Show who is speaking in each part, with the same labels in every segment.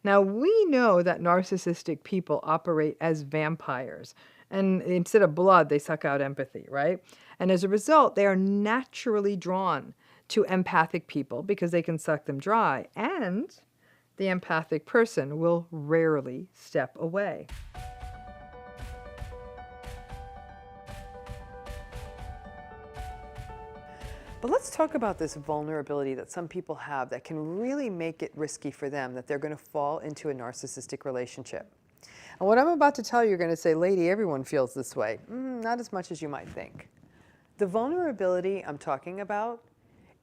Speaker 1: Now, we know that narcissistic people operate as vampires, and instead of blood, they suck out empathy, right? And as a result, they are naturally drawn to empathic people because they can suck them dry, and the empathic person will rarely step away. But let's talk about this vulnerability that some people have that can really make it risky for them, that they're going to fall into a narcissistic relationship. And what I'm about to tell you, you're going to say, lady, everyone feels this way. Not as much as you might think. The vulnerability I'm talking about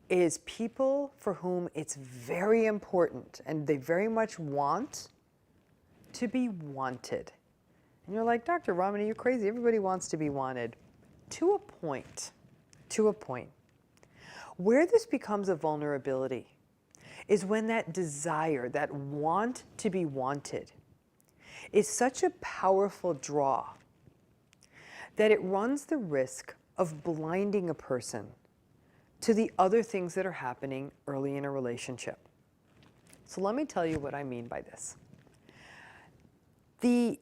Speaker 1: is people for whom it's very important and they very much want to be wanted. And you're like, Dr. Ramani, you're crazy. Everybody wants to be wanted. To a point. To a point. Where this becomes a vulnerability is when that desire, that want to be wanted, is such a powerful draw that it runs the risk of blinding a person to the other things that are happening early in a relationship. So let me tell you what I mean by this. The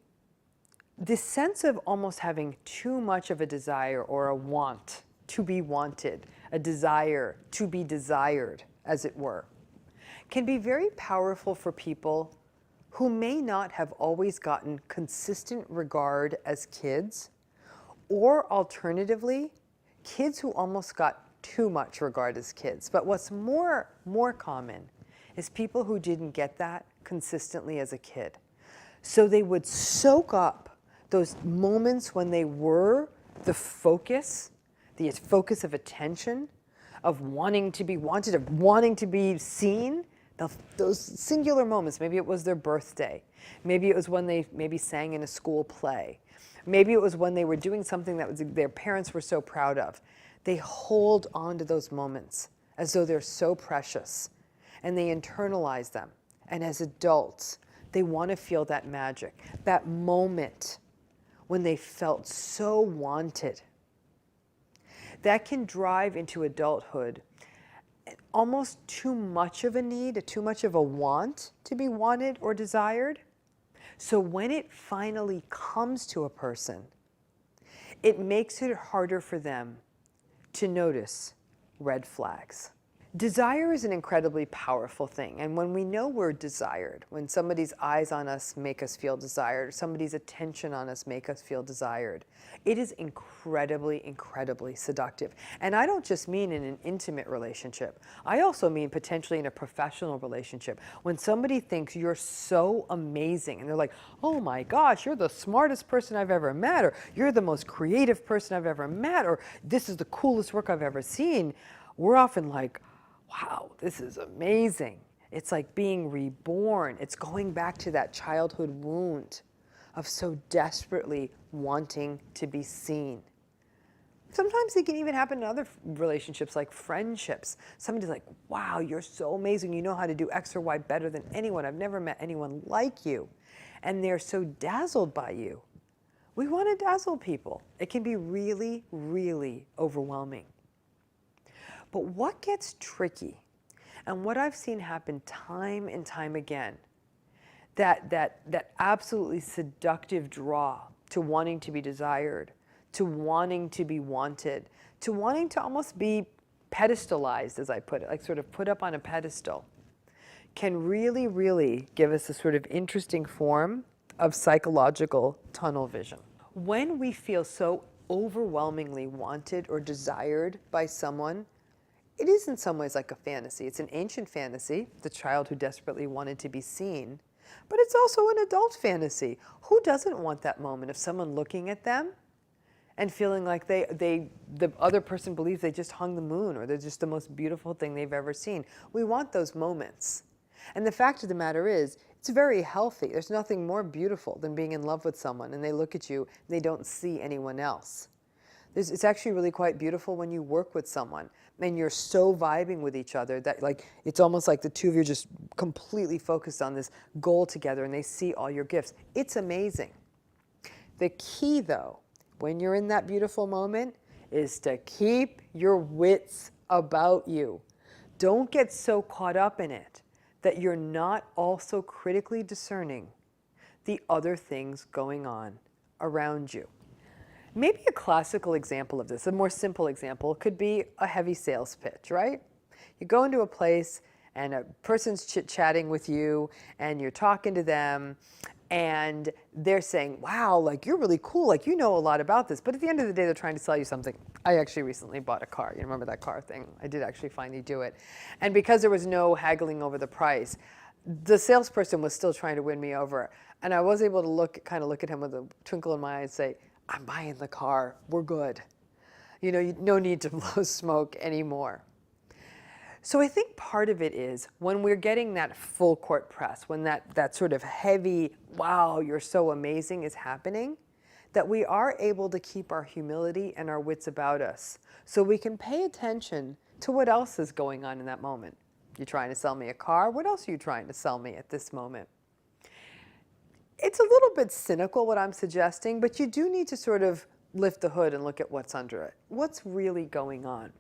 Speaker 1: sense of almost having too much of a desire or a want to be wanted, a desire to be desired, as it were, can be very powerful for people who may not have always gotten consistent regard as kids, or alternatively, kids who almost got too much regard as kids. But what's more common is people who didn't get that consistently as a kid. So they would soak up those moments when they were the focus of attention, of wanting to be wanted, of wanting to be seen. Those singular moments, maybe it was their birthday, maybe it was when they maybe sang in a school play, maybe it was when they were doing something that their parents were so proud of. They hold on to those moments as though they're so precious, and they internalize them. And as adults, they want to feel that magic, that moment when they felt so wanted. That can drive into adulthood almost too much of a need, too much of a want to be wanted or desired. So when it finally comes to a person, it makes it harder for them to notice red flags. Desire is an incredibly powerful thing, and when we know we're desired, when somebody's eyes on us make us feel desired, or somebody's attention on us make us feel desired, it is incredibly, incredibly seductive. And I don't just mean in an intimate relationship. I also mean potentially in a professional relationship. When somebody thinks you're so amazing, and they're like, oh my gosh, you're the smartest person I've ever met, or you're the most creative person I've ever met, or this is the coolest work I've ever seen, we're often like, wow, this is amazing. It's like being reborn. It's going back to that childhood wound of so desperately wanting to be seen. Sometimes it can even happen in other relationships, like friendships. Somebody's like, wow, you're so amazing. You know how to do X or Y better than anyone. I've never met anyone like you. And they're so dazzled by you. We want to dazzle people. It can be really, really overwhelming. But what gets tricky, and what I've seen happen time and time again, that absolutely seductive draw to wanting to be desired, to wanting to be wanted, to wanting to almost be pedestalized, as I put it, like sort of put up on a pedestal, can really, really give us a sort of interesting form of psychological tunnel vision. When we feel so overwhelmingly wanted or desired by someone, it is in some ways like a fantasy. It's an ancient fantasy, the child who desperately wanted to be seen, but it's also an adult fantasy. Who doesn't want that moment of someone looking at them and feeling like the other person believes they just hung the moon, or they're just the most beautiful thing they've ever seen? We want those moments. And the fact of the matter is, it's very healthy. There's nothing more beautiful than being in love with someone and they look at you and they don't see anyone else. It's actually really quite beautiful when you work with someone and you're so vibing with each other that it's almost like the two of you are just completely focused on this goal together and they see all your gifts. It's amazing. The key, though, when you're in that beautiful moment, is to keep your wits about you. Don't get so caught up in it that you're not also critically discerning the other things going on around you. Maybe a classical example of this, a more simple example, could be a heavy sales pitch, right? You go into a place and a person's chit-chatting with you and you're talking to them and they're saying, wow, like you're really cool, like you know a lot about this. But at the end of the day, they're trying to sell you something. I actually recently bought a car. You remember that car thing? I did actually finally do it. And because there was no haggling over the price, the salesperson was still trying to win me over. And I was able to kind of look at him with a twinkle in my eye and say, I'm buying the car, we're good. You know, no need to blow smoke anymore. So I think part of it is when we're getting that full court press, when that sort of heavy, wow, you're so amazing is happening, that we are able to keep our humility and our wits about us so we can pay attention to what else is going on in that moment. You're trying to sell me a car, what else are you trying to sell me at this moment? It's a little bit cynical what I'm suggesting, but you do need to sort of lift the hood and look at what's under it. What's really going on?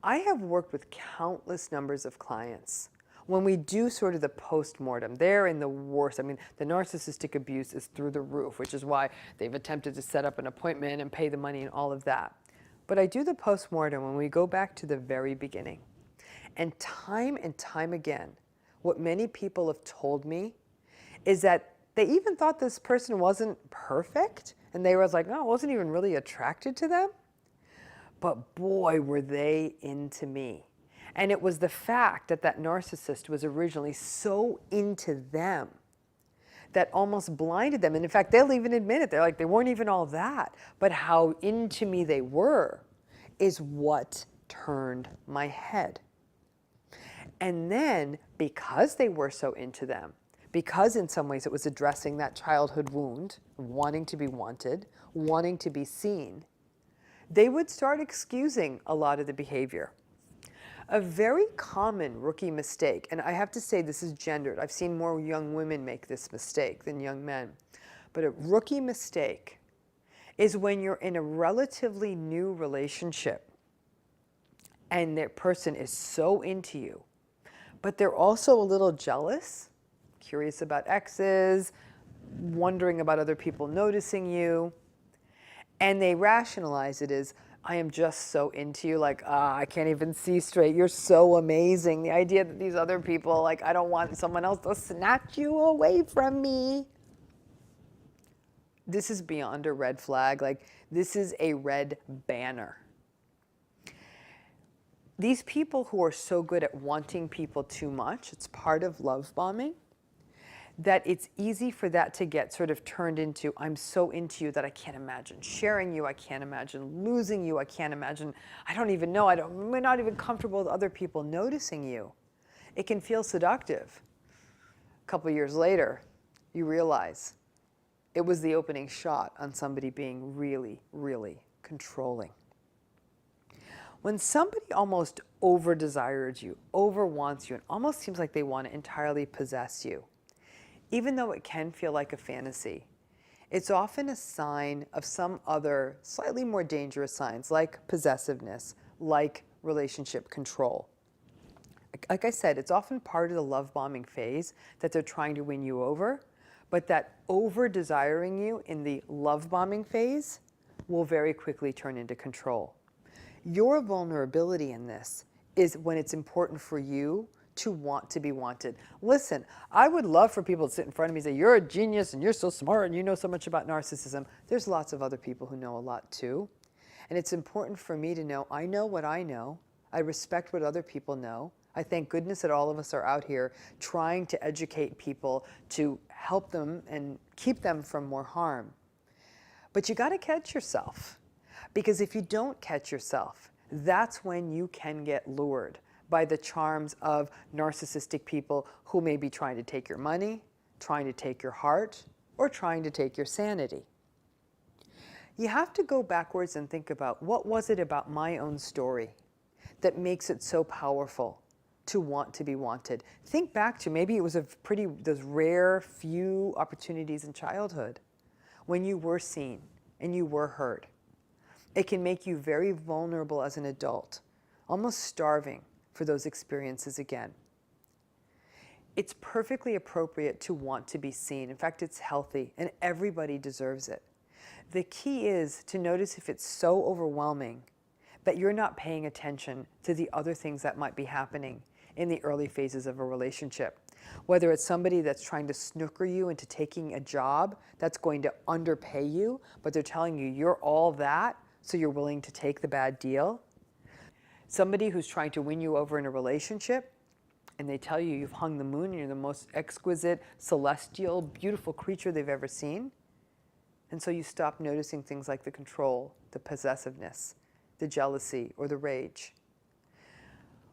Speaker 1: I have worked with countless numbers of clients. When we do sort of the post-mortem, they're in the worst. I mean, the narcissistic abuse is through the roof, which is why they've attempted to set up an appointment and pay the money and all of that. But I do the post-mortem when we go back to the very beginning. And time again, what many people have told me is that they even thought this person wasn't perfect, and they were like, no, I wasn't even really attracted to them. But boy, were they into me. And it was the fact that that narcissist was originally so into them that almost blinded them. And in fact, they'll even admit it. They're like, they weren't even all that. But how into me they were is what turned my head. And then, because they were so into them, because in some ways it was addressing that childhood wound, wanting to be wanted, wanting to be seen, they would start excusing a lot of the behavior. A very common rookie mistake, and I have to say this is gendered. I've seen more young women make this mistake than young men. But a rookie mistake is when you're in a relatively new relationship and that person is so into you, but they're also a little jealous, curious about exes, wondering about other people noticing you, and they rationalize it as, I am just so into you, like, I can't even see straight, you're so amazing. The idea that these other people, like, I don't want someone else to snatch you away from me. This is beyond a red flag, like, this is a red banner. These people who are so good at wanting people too much, it's part of love bombing, that it's easy for that to get sort of turned into, I'm so into you that I can't imagine sharing you, I can't imagine losing you, I can't imagine, I don't even know, we're not even comfortable with other people noticing you. It can feel seductive. A couple of years later, you realize it was the opening shot on somebody being really, really controlling. When somebody almost over-desires you, over-wants you, it almost seems like they want to entirely possess you, even though it can feel like a fantasy, it's often a sign of some other slightly more dangerous signs like possessiveness, like relationship control. Like I said, it's often part of the love bombing phase that they're trying to win you over, but that over-desiring you in the love bombing phase will very quickly turn into control. Your vulnerability in this is when it's important for you to want to be wanted. Listen, I would love for people to sit in front of me and say, you're a genius and you're so smart and you know so much about narcissism. There's lots of other people who know a lot too. And it's important for me to know, I know what I know. I respect what other people know. I thank goodness that all of us are out here trying to educate people to help them and keep them from more harm. But you got to catch yourself, because if you don't catch yourself, that's when you can get lured by the charms of narcissistic people who may be trying to take your money, trying to take your heart, or trying to take your sanity. You have to go backwards and think about, what was it about my own story that makes it so powerful to want to be wanted? Think back to, maybe it was those rare few opportunities in childhood when you were seen and you were heard. It can make you very vulnerable as an adult, almost starving for those experiences again. It's perfectly appropriate to want to be seen. In fact, it's healthy, and everybody deserves it. The key is to notice if it's so overwhelming that you're not paying attention to the other things that might be happening in the early phases of a relationship. Whether it's somebody that's trying to snooker you into taking a job that's going to underpay you, but they're telling you you're all that, so you're willing to take the bad deal. Somebody who's trying to win you over in a relationship, and they tell you you've hung the moon and you're the most exquisite, celestial, beautiful creature they've ever seen. And so you stop noticing things like the control, the possessiveness, the jealousy, or the rage.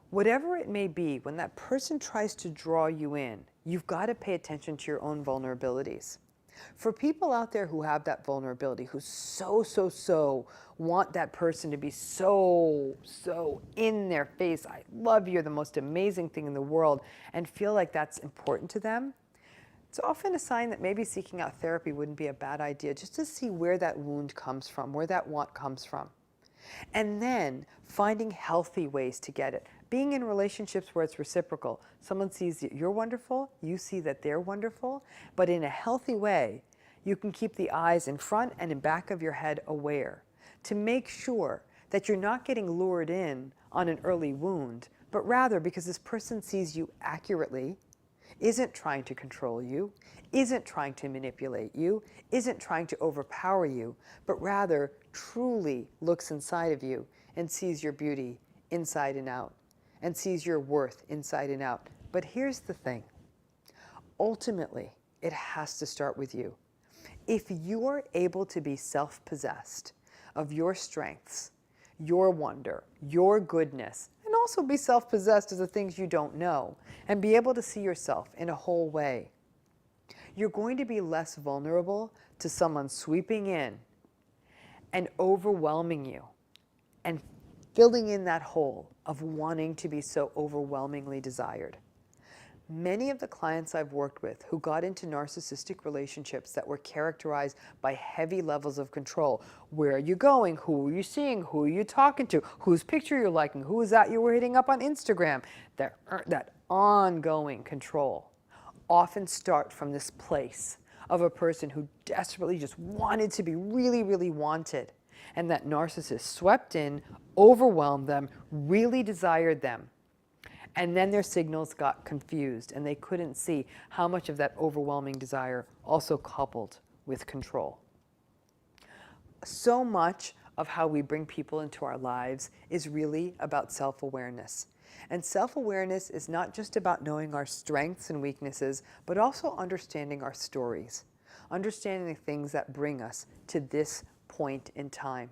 Speaker 1: Whatever it may be, when that person tries to draw you in, you've got to pay attention to your own vulnerabilities. For people out there who have that vulnerability, who so want that person to be so in their face, I love you, you're the most amazing thing in the world, and feel like that's important to them, it's often a sign that maybe seeking out therapy wouldn't be a bad idea, just to see where that wound comes from, where that want comes from. And then finding healthy ways to get it. Being in relationships where it's reciprocal. Someone sees you're wonderful, you see that they're wonderful, but in a healthy way, you can keep the eyes in front and in back of your head aware to make sure that you're not getting lured in on an early wound, but rather because this person sees you accurately, isn't trying to control you, isn't trying to manipulate you, isn't trying to overpower you, but rather truly looks inside of you and sees your beauty inside and out, and sees your worth inside and out. But here's the thing. Ultimately, it has to start with you. If you are able to be self-possessed of your strengths, your wonder, your goodness, and also be self-possessed of the things you don't know, and be able to see yourself in a whole way, you're going to be less vulnerable to someone sweeping in and overwhelming you and filling in that hole of wanting to be so overwhelmingly desired. Many of the clients I've worked with who got into narcissistic relationships that were characterized by heavy levels of control. Where are you going? Who are you seeing? Who are you talking to? Whose picture you're liking? Who is that you were hitting up on Instagram? That ongoing control often start from this place of a person who desperately just wanted to be really wanted. And that narcissist swept in, overwhelmed them, really desired them. And then their signals got confused and they couldn't see how much of that overwhelming desire also coupled with control. So much of how we bring people into our lives is really about self-awareness. And self-awareness is not just about knowing our strengths and weaknesses, but also understanding our stories, understanding the things that bring us to this point in time.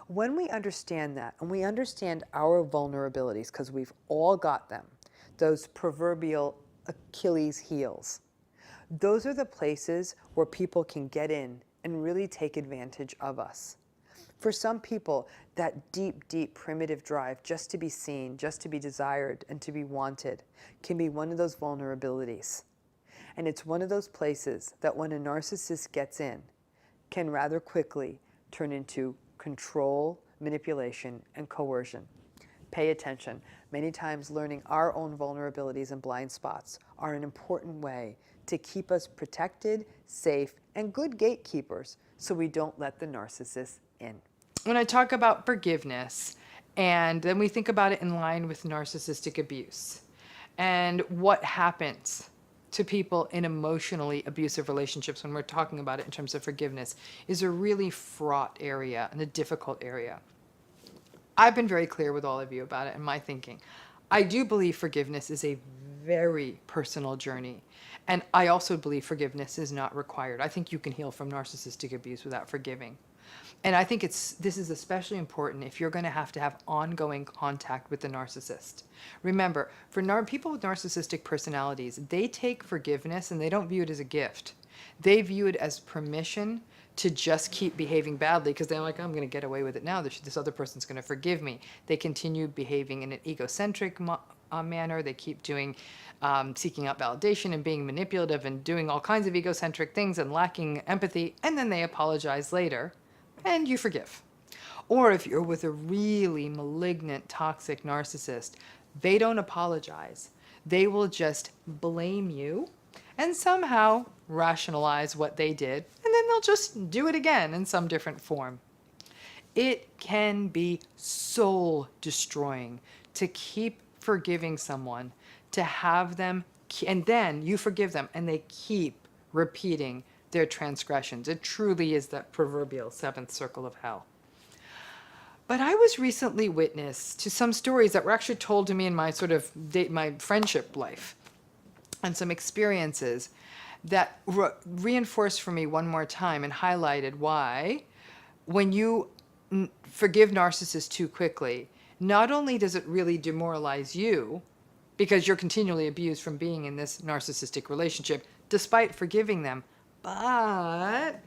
Speaker 1: When we understand that, and we understand our vulnerabilities, because we've all got them, those proverbial Achilles heels, those are the places where people can get in and really take advantage of us. For some people, that deep primitive drive just to be seen, just to be desired, and to be wanted can be one of those vulnerabilities. And it's one of those places that when a narcissist gets in, can rather quickly turn into control, manipulation, and coercion. Pay attention. Many times learning our own vulnerabilities and blind spots are an important way to keep us protected, safe, and good gatekeepers so we don't let the narcissist in.
Speaker 2: When I talk about forgiveness, and then we think about it in line with narcissistic abuse, and what happens to people in emotionally abusive relationships when we're talking about it in terms of forgiveness is a really fraught area and a difficult area. I've been very clear with all of you about it in my thinking. I do believe forgiveness is a very personal journey. And I also believe forgiveness is not required. I think you can heal from narcissistic abuse without forgiving. And I think this is especially important if you're going to have ongoing contact with the narcissist. Remember, for people with narcissistic personalities, they take forgiveness and they don't view it as a gift. They view it as permission to just keep behaving badly because they're like, I'm going to get away with it now. This other person's going to forgive me. They continue behaving in an egocentric manner. They keep doing, seeking out validation and being manipulative and doing all kinds of egocentric things and lacking empathy. And then they apologize later and you forgive. Or if you're with a really malignant, toxic narcissist, they don't apologize. they will just blame you and somehow rationalize what they did, and then they'll just do it again in some different form. It can be soul destroying to keep forgiving someone, to have them, and then you forgive them and they keep repeating their transgressions. It truly is that proverbial seventh circle of hell. But I was recently witness to some stories that were actually told to me in my sort of my friendship life, and some experiences that reinforced for me one more time and highlighted why when you forgive narcissists too quickly, not only does it really demoralize you because you're continually abused from being in this narcissistic relationship despite forgiving them, but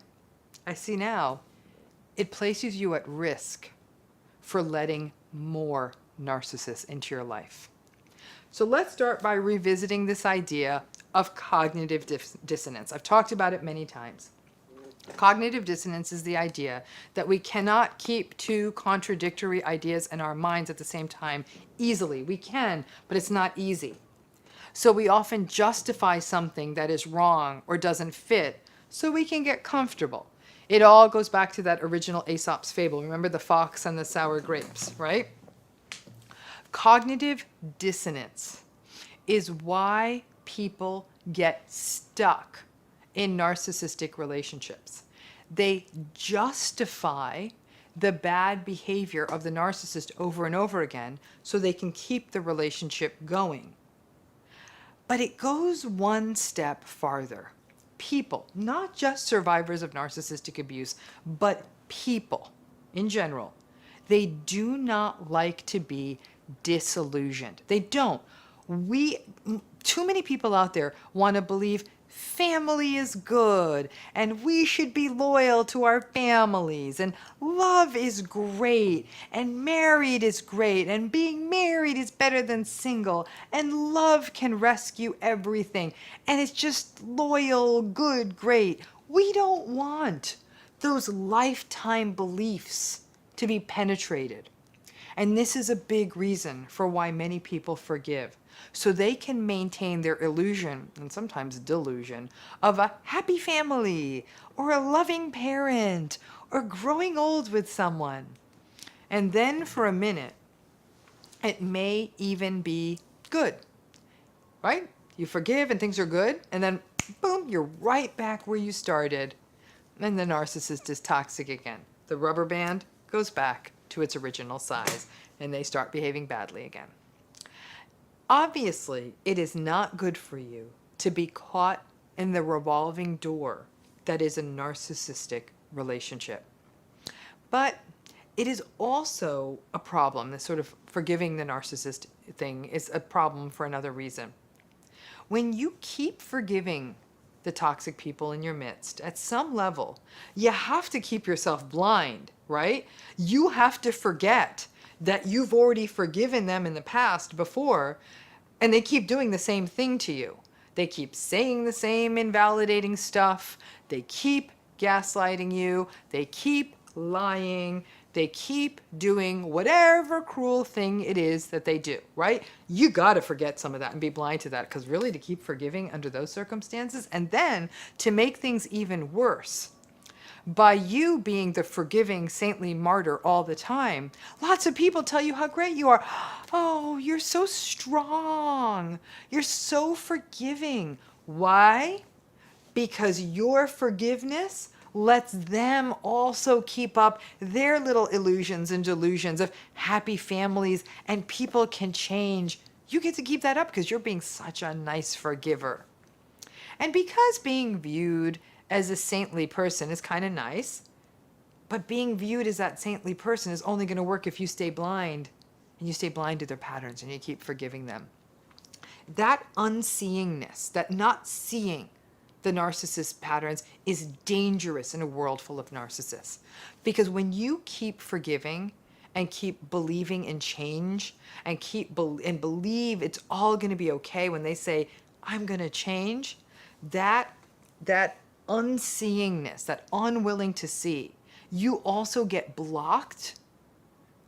Speaker 2: I see now it places you at risk for letting more narcissists into your life. So let's start by revisiting this idea of cognitive dissonance. I've talked about it many times. Cognitive dissonance is the idea that we cannot keep two contradictory ideas in our minds at the same time easily. We can, but it's not easy. So we often justify something that is wrong or doesn't fit so we can get comfortable. It all goes back to that original Aesop's fable. Remember the fox and the sour grapes, right? Cognitive dissonance is why people get stuck in narcissistic relationships. They justify the bad behavior of the narcissist over and over again so they can keep the relationship going. But it goes one step farther. People, not just survivors of narcissistic abuse, but people in general, they do not like to be disillusioned. They don't. Too many people out there want to believe family is good and we should be loyal to our families and love is great and married is great and being married is better than single and love can rescue everything and it's just loyal, good, great. We don't want those lifetime beliefs to be penetrated. And this is a big reason for why many people forgive. So they can maintain their illusion, and sometimes delusion, of a happy family, or a loving parent, or growing old with someone. And then for a minute, it may even be good, right? You forgive and things are good, and then boom, you're right back where you started. And the narcissist is toxic again. The rubber band goes back to its original size, and they start behaving badly again. Obviously, it is not good for you to be caught in the revolving door that is a narcissistic relationship. But it is also a problem. This sort of forgiving the narcissist thing is a problem for another reason. When you keep forgiving the toxic people in your midst, at some level, you have to keep yourself blind, right? You have to forget that you've already forgiven them in the past before, and they keep doing the same thing to you. They keep saying the same invalidating stuff. They keep gaslighting you. They keep lying. They keep doing whatever cruel thing it is that they do, right? You got to forget some of that and be blind to that, because really to keep forgiving under those circumstances, and then to make things even worse, by you being the forgiving, saintly martyr all the time, lots of people tell you how great you are. Oh, you're so strong. You're so forgiving. Why? Because your forgiveness lets them also keep up their little illusions and delusions of happy families and people can change. You get to keep that up because you're being such a nice forgiver. And because being viewed as a saintly person is kind of nice, but being viewed as that saintly person is only going to work if you stay blind, and you stay blind to their patterns and you keep forgiving them. That unseeingness, that not seeing the narcissist patterns, is dangerous in a world full of narcissists. Because when you keep forgiving and keep believing in change and believe it's all going to be okay when they say, I'm going to change, that unseeingness, that unwilling to see, you also get blocked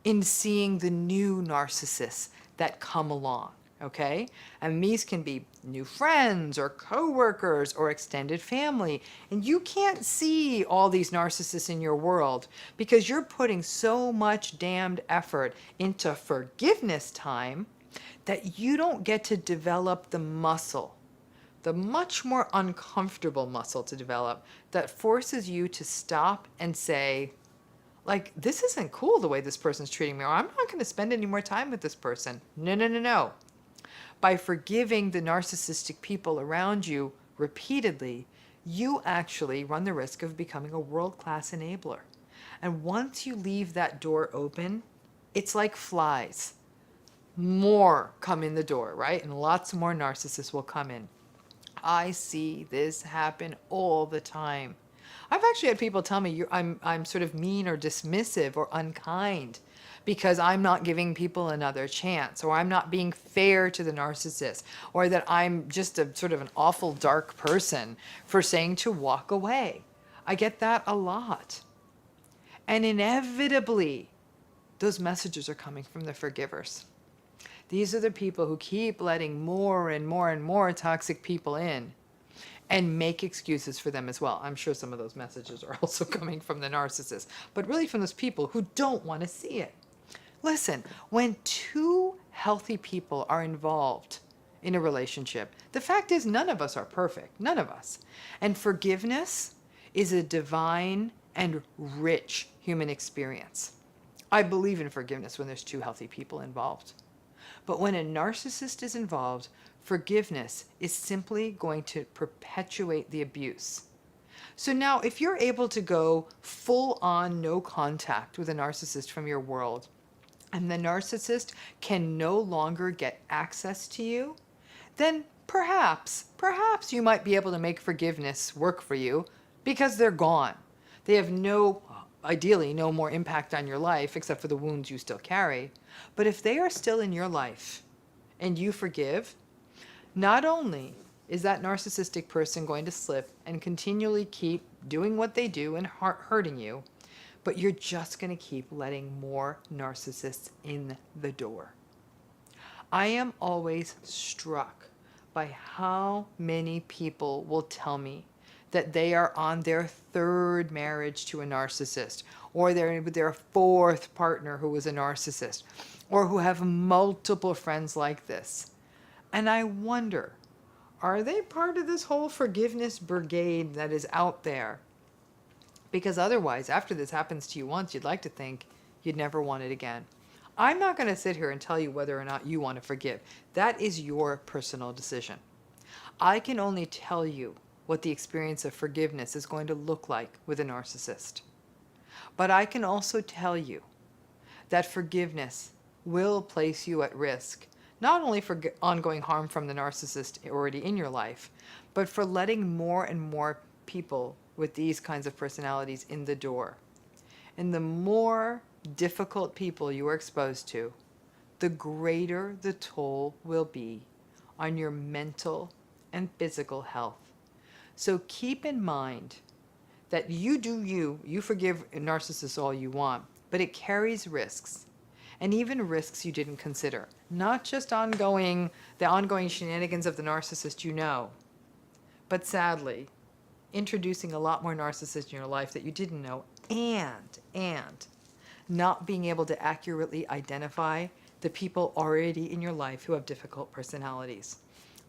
Speaker 2: in seeing the new narcissists that come along. okay? And these can be new friends or coworkers or extended family. And you can't see all these narcissists in your world because you're putting so much damned effort into forgiveness time that you don't get to develop the muscle, the much more uncomfortable muscle to develop that forces you to stop and say, like, this isn't cool the way this person's treating me, or I'm not going to spend any more time with this person. No, no, no, no. By forgiving the narcissistic people around you repeatedly, you actually run the risk of becoming a world-class enabler. And once you leave that door open, it's like flies. More come in the door, right? And lots more narcissists will come in. I see this happen all the time. I've actually had people tell me I'm sort of mean or dismissive or unkind because I'm not giving people another chance, or I'm not being fair to the narcissist, or that I'm just a sort of an awful dark person for saying to walk away. I get that a lot. And inevitably, those messages are coming from the forgivers. These are the people who keep letting more and more and more toxic people in and make excuses for them as well. I'm sure some of those messages are also coming from the narcissist, but really from those people who don't want to see it. Listen, when two healthy people are involved in a relationship, the fact is none of us are perfect, none of us. And forgiveness is a divine and rich human experience. I believe in forgiveness when there's two healthy people involved. But when a narcissist is involved, forgiveness is simply going to perpetuate the abuse. So now, if you're able to go full on no contact with a narcissist from your world, and the narcissist can no longer get access to you, then perhaps you might be able to make forgiveness work for you because they're gone. They have ideally no more impact on your life except for the wounds you still carry. But if they are still in your life and you forgive, not only is that narcissistic person going to slip and continually keep doing what they do and hurting you, but you're just going to keep letting more narcissists in the door. I am always struck by how many people will tell me that they are on their third marriage to a narcissist, or they're with their fourth partner who was a narcissist, or who have multiple friends like this. And I wonder, are they part of this whole forgiveness brigade that is out there? Because otherwise, after this happens to you once, you'd like to think you'd never want it again. I'm not going to sit here and tell you whether or not you want to forgive. That is your personal decision. I can only tell you what the experience of forgiveness is going to look like with a narcissist. But I can also tell you that forgiveness will place you at risk, not only for ongoing harm from the narcissist already in your life, but for letting more and more people with these kinds of personalities in the door. And the more difficult people you are exposed to, the greater the toll will be on your mental and physical health. So keep in mind that you do you forgive narcissists all you want, but it carries risks, and even risks you didn't consider. Not just the ongoing shenanigans of the narcissist you know, but sadly, introducing a lot more narcissists in your life that you didn't know, and not being able to accurately identify the people already in your life who have difficult personalities.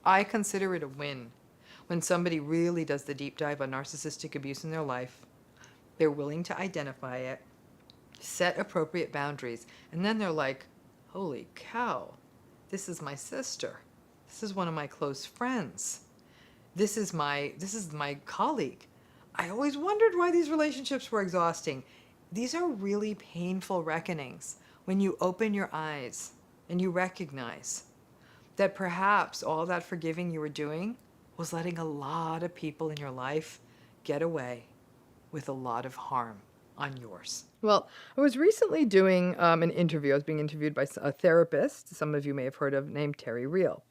Speaker 2: I consider it a win when somebody really does the deep dive on narcissistic abuse in their life. They're willing to identify it, set appropriate boundaries, and then they're like, holy cow, this is my sister. This is one of my close friends. This is my colleague. I always wondered why these relationships were exhausting. These are really painful reckonings when you open your eyes and you recognize that perhaps all that forgiving you were doing was letting a lot of people in your life get away with a lot of harm on yours. Well, I was recently doing an interview. I was being interviewed by a therapist, some of you may have heard of, named Terry Real.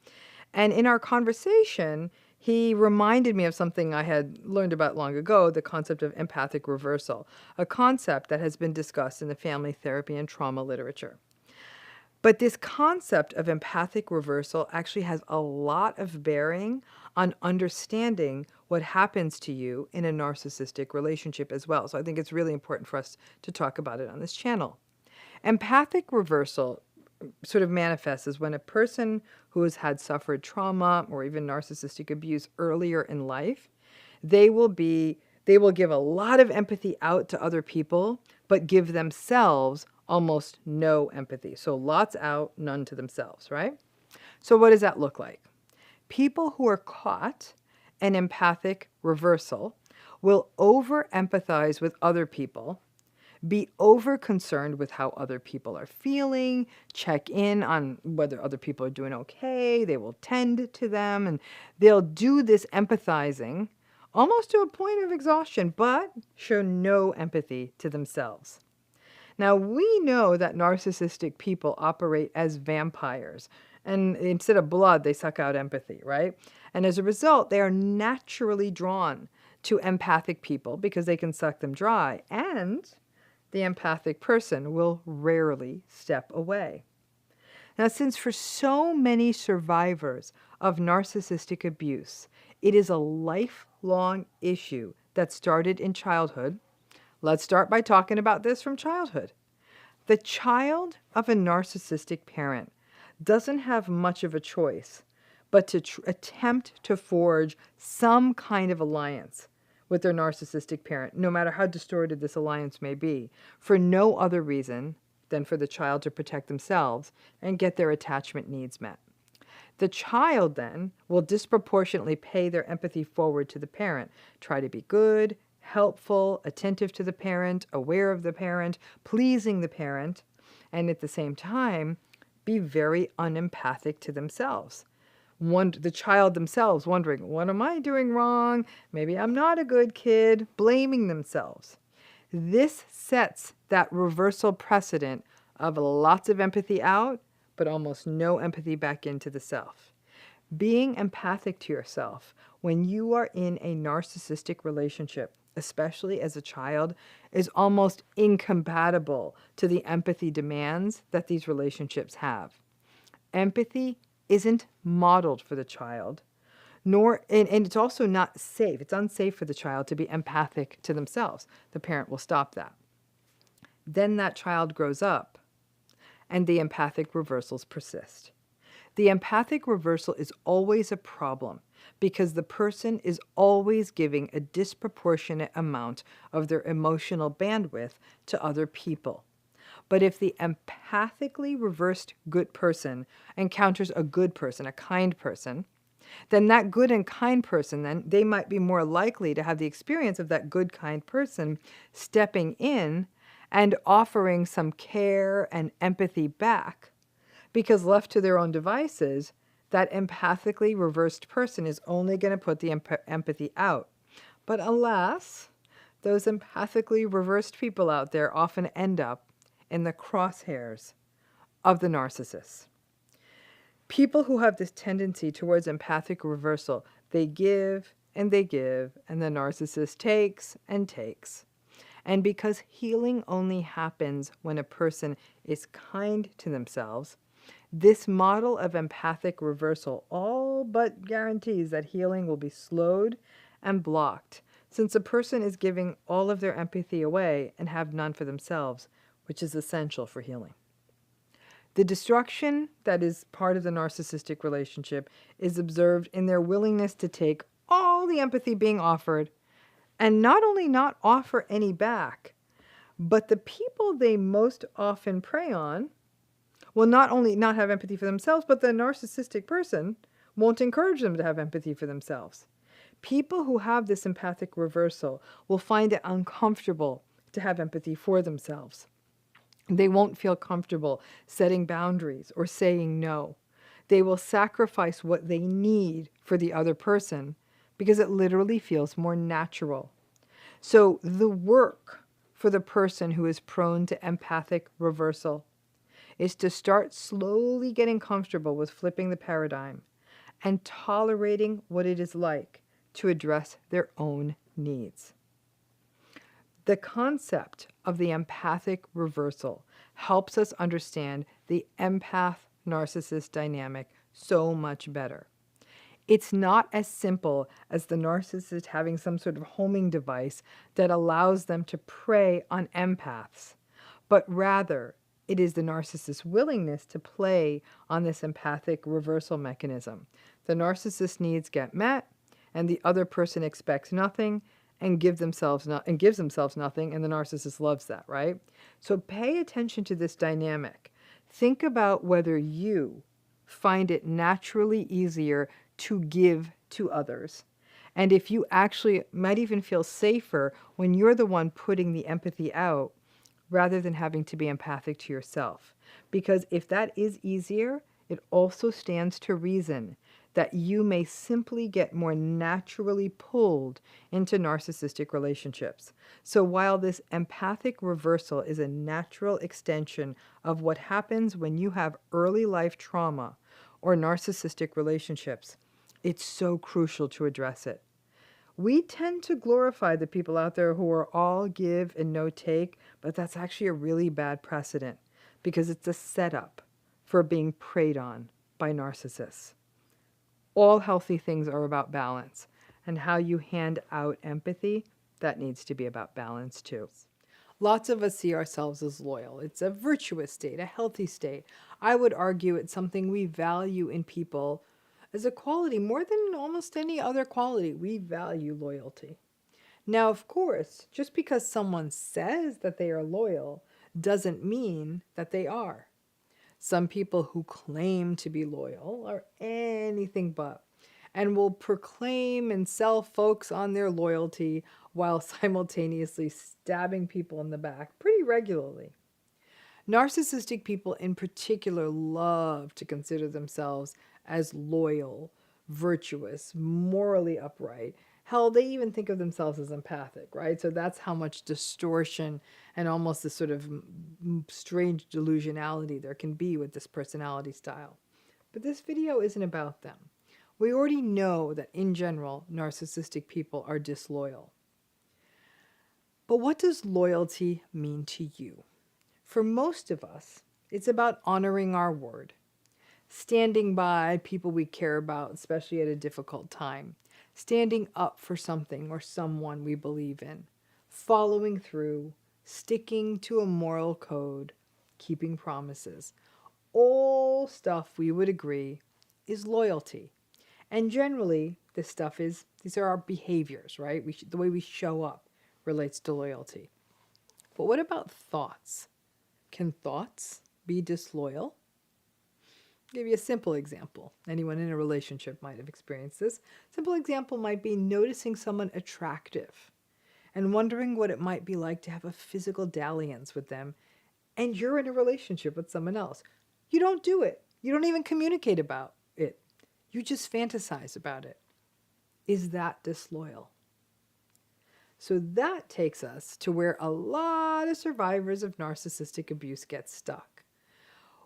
Speaker 2: And in our conversation, he reminded me of something I had learned about long ago, the concept of empathic reversal, a concept that has been discussed in the family therapy and trauma literature. But this concept of empathic reversal actually has a lot of bearing on understanding what happens to you in a narcissistic relationship as well. So I think it's really important for us to talk about it on this channel. Empathic reversal sort of manifests as when a person who has had suffered trauma or even narcissistic abuse earlier in life, they will give a lot of empathy out to other people, but give themselves almost no empathy. So lots out, none to themselves, right? So what does that look like? People who are caught in empathic reversal will over-empathize with other people, be over-concerned with how other people are feeling, check in on whether other people are doing okay, they will tend to them, and they'll do this empathizing almost to a point of exhaustion, but show no empathy to themselves. Now, we know that narcissistic people operate as vampires, and instead of blood, they suck out empathy, right? And as a result, they are naturally drawn to empathic people because they can suck them dry, and the empathic person will rarely step away. Now, since for so many survivors of narcissistic abuse, it is a lifelong issue that started in childhood, let's start by talking about this from childhood. The child of a narcissistic parent doesn't have much of a choice but to attempt to forge some kind of alliance with their narcissistic parent, no matter how distorted this alliance may be, for no other reason than for the child to protect themselves and get their attachment needs met. The child then will disproportionately pay their empathy forward to the parent, try to be good, helpful, attentive to the parent, aware of the parent, pleasing the parent, and at the same time, be very unempathic to themselves. The child themselves wondering, what am I doing wrong? Maybe I'm not a good kid, blaming themselves. This sets that reversal precedent of lots of empathy out, but almost no empathy back into the self. Being empathic to yourself when you are in a narcissistic relationship, especially as a child, is almost incompatible to the empathy demands that these relationships have. Empathy isn't modeled for the child, and it's also not safe. It's unsafe for the child to be empathic to themselves. The parent will stop that. Then that child grows up, and the empathic reversals persist. The empathic reversal is always a problem because the person is always giving a disproportionate amount of their emotional bandwidth to other people. But if the empathically reversed good person encounters a good person, a kind person, then that good and kind person, then they might be more likely to have the experience of that good, kind person stepping in and offering some care and empathy back, because left to their own devices, that empathically reversed person is only going to put the empathy out. But alas, those empathically reversed people out there often end up in the crosshairs of the narcissist. People who have this tendency towards empathic reversal, they give, and the narcissist takes and takes. And because healing only happens when a person is kind to themselves, this model of empathic reversal all but guarantees that healing will be slowed and blocked, since a person is giving all of their empathy away and have none for themselves, which is essential for healing. The destruction that is part of the narcissistic relationship is observed in their willingness to take all the empathy being offered and not only not offer any back, but the people they most often prey on will not only not have empathy for themselves, but the narcissistic person won't encourage them to have empathy for themselves. People who have this empathic reversal will find it uncomfortable to have empathy for themselves. They won't feel comfortable setting boundaries or saying no. They will sacrifice what they need for the other person because it literally feels more natural. So the work for the person who is prone to empathic reversal is to start slowly getting comfortable with flipping the paradigm and tolerating what it is like to address their own needs. The concept of the empathic reversal helps us understand the empath-narcissist dynamic so much better. It's not as simple as the narcissist having some sort of homing device that allows them to prey on empaths, but rather it is the narcissist's willingness to play on this empathic reversal mechanism. The narcissist's needs get met, and the other person expects nothing and gives themselves nothing, and the narcissist loves that, right? So pay attention to this dynamic. Think about whether you find it naturally easier to give to others. And if you actually might even feel safer when you're the one putting the empathy out rather than having to be empathic to yourself. Because if that is easier, it also stands to reason that you may simply get more naturally pulled into narcissistic relationships. So while this empathic reversal is a natural extension of what happens when you have early life trauma or narcissistic relationships, it's so crucial to address it. We tend to glorify the people out there who are all give and no take, but that's actually a really bad precedent because it's a setup for being preyed on by narcissists. All healthy things are about balance, and how you hand out empathy, that needs to be about balance too. Lots of us see ourselves as loyal. It's a virtuous state, a healthy state. I would argue it's something we value in people as a quality more than almost any other quality. We value loyalty. Now, of course, just because someone says that they are loyal doesn't mean that they are. Some people who claim to be loyal are anything but, and will proclaim and sell folks on their loyalty while simultaneously stabbing people in the back pretty regularly. Narcissistic people in particular love to consider themselves as loyal, virtuous, morally upright. Hell, they even think of themselves as empathic, right? So that's how much distortion and almost this sort of strange delusionality there can be with this personality style. But this video isn't about them. We already know that in general, narcissistic people are disloyal. But what does loyalty mean to you? For most of us, it's about honoring our word, standing by people we care about, especially at a difficult time, standing up for something or someone we believe in, following through, sticking to a moral code, keeping promises. All stuff we would agree is loyalty. And generally, these are our behaviors, right? The way we show up relates to loyalty. But what about thoughts? Can thoughts be disloyal? I'll give you a simple example. Anyone in a relationship might have experienced this. Simple example might be noticing someone attractive and wondering what it might be like to have a physical dalliance with them, and you're in a relationship with someone else. You don't do it. You don't even communicate about it. You just fantasize about it. Is that disloyal? So that takes us to where a lot of survivors of narcissistic abuse get stuck,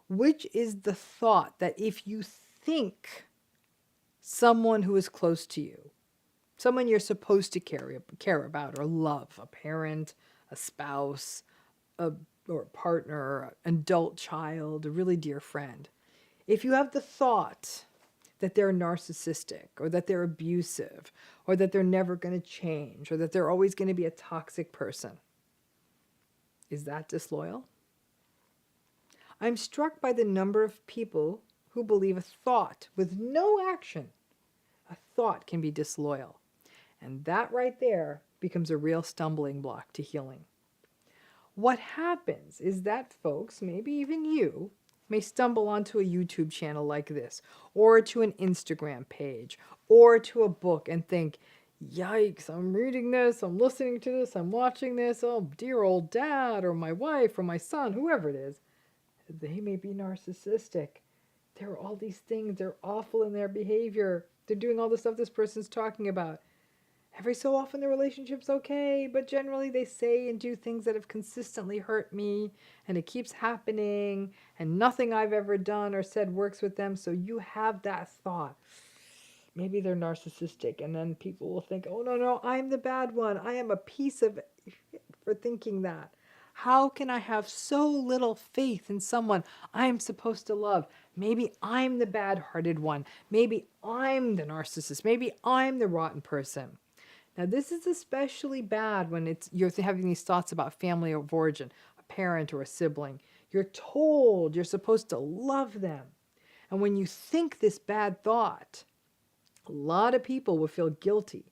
Speaker 2: which is the thought that if you think someone who is close to you, someone you're supposed to care about or love, a parent, a spouse, or a partner, an adult child, a really dear friend, if you have the thought that they're narcissistic or that they're abusive or that they're never going to change or that they're always going to be a toxic person, is that disloyal? I'm struck by the number of people who believe a thought with no action, a thought can be disloyal. And that right there becomes a real stumbling block to healing. What happens is that folks, maybe even you, may stumble onto a YouTube channel like this, or to an Instagram page, or to a book and think, yikes, I'm reading this, I'm listening to this, I'm watching this, oh, dear old dad, or my wife, or my son, whoever it is, they may be narcissistic. There are all these things, they're awful in their behavior, they're doing all the stuff this person's talking about. Every so often the relationship's okay, but generally they say and do things that have consistently hurt me, and it keeps happening, and nothing I've ever done or said works with them, so you have that thought. Maybe they're narcissistic, and then people will think, oh, no, I'm the bad one. I am a piece of shit for thinking that. How can I have so little faith in someone I'm supposed to love? Maybe I'm the bad-hearted one. Maybe I'm the narcissist. Maybe I'm the rotten person. Now, this is especially bad when you're having these thoughts about family of origin, a parent or a sibling. You're told you're supposed to love them. And when you think this bad thought, a lot of people will feel guilty.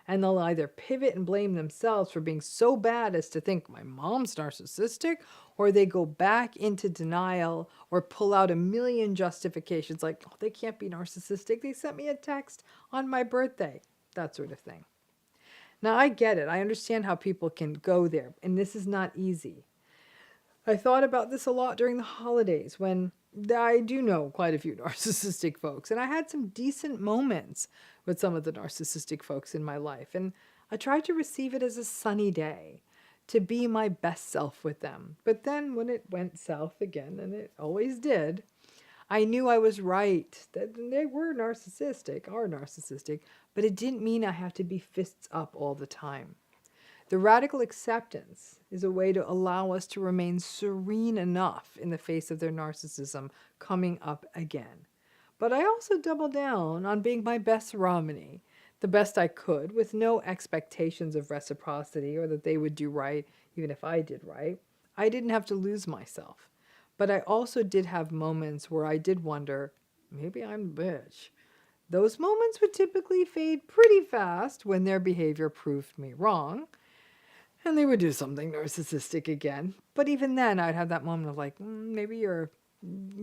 Speaker 2: And they'll either pivot and blame themselves for being so bad as to think my mom's narcissistic, or they go back into denial or pull out a million justifications like, oh, they can't be narcissistic. They sent me a text on my birthday, that sort of thing. Now, I get it. I understand how people can go there, and this is not easy. I thought about this a lot during the holidays when I do know quite a few narcissistic folks, and I had some decent moments with some of the narcissistic folks in my life, and I tried to receive it as a sunny day, to be my best self with them. But then when it went south again, and it always did, I knew I was right, that they are narcissistic, but it didn't mean I have to be fists up all the time. The radical acceptance is a way to allow us to remain serene enough in the face of their narcissism coming up again. But I also double down on being my best RAMANI, the best I could, with no expectations of reciprocity or that they would do right, even if I did right. I didn't have to lose myself. But I also did have moments where I did wonder, maybe I'm the bitch. Those moments would typically fade pretty fast when their behavior proved me wrong, and they would do something narcissistic again. But even then, I'd have that moment of like, maybe you're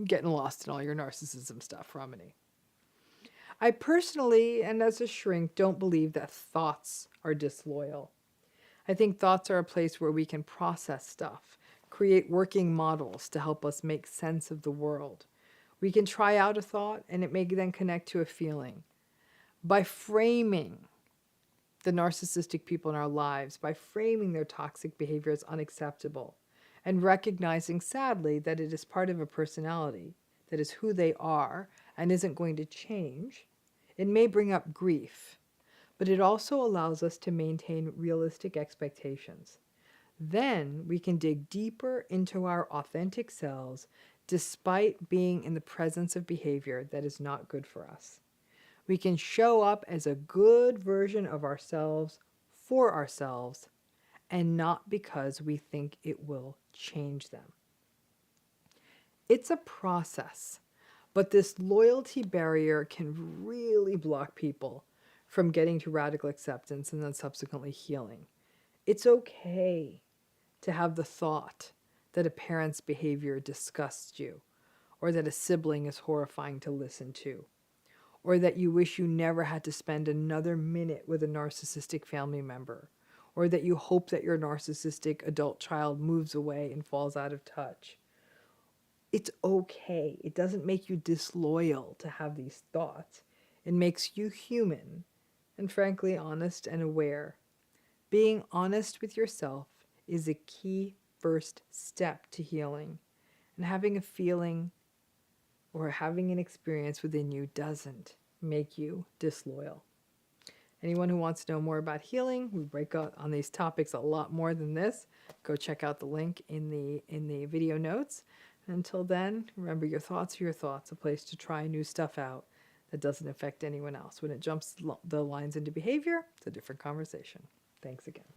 Speaker 2: getting lost in all your narcissism stuff, RAMANI. I personally, and as a shrink, don't believe that thoughts are disloyal. I think thoughts are a place where we can process stuff, create working models to help us make sense of the world. We can try out a thought, and it may then connect to a feeling. By framing the narcissistic people in our lives, by framing their toxic behavior as unacceptable, and recognizing, sadly, that it is part of a personality, that is who they are, and isn't going to change, it may bring up grief, but it also allows us to maintain realistic expectations. Then we can dig deeper into our authentic selves despite being in the presence of behavior that is not good for us. We can show up as a good version of ourselves for ourselves and not because we think it will change them. It's a process, but this loyalty barrier can really block people from getting to radical acceptance and then subsequently healing. It's okay to have the thought that a parent's behavior disgusts you, or that a sibling is horrifying to listen to, or that you wish you never had to spend another minute with a narcissistic family member, or that you hope that your narcissistic adult child moves away and falls out of touch. It's okay. It doesn't make you disloyal to have these thoughts. It makes you human and, frankly, honest and aware. Being honest with yourself is a key first step to healing, and having a feeling or having an experience within you doesn't make you disloyal. Anyone who wants to know more about healing, we break out on these topics a lot more than this. Go check out the link in the video notes. Until then, remember, your thoughts are your thoughts, a place to try new stuff out that doesn't affect anyone else. When it jumps the lines into behavior, it's a different conversation. Thanks again.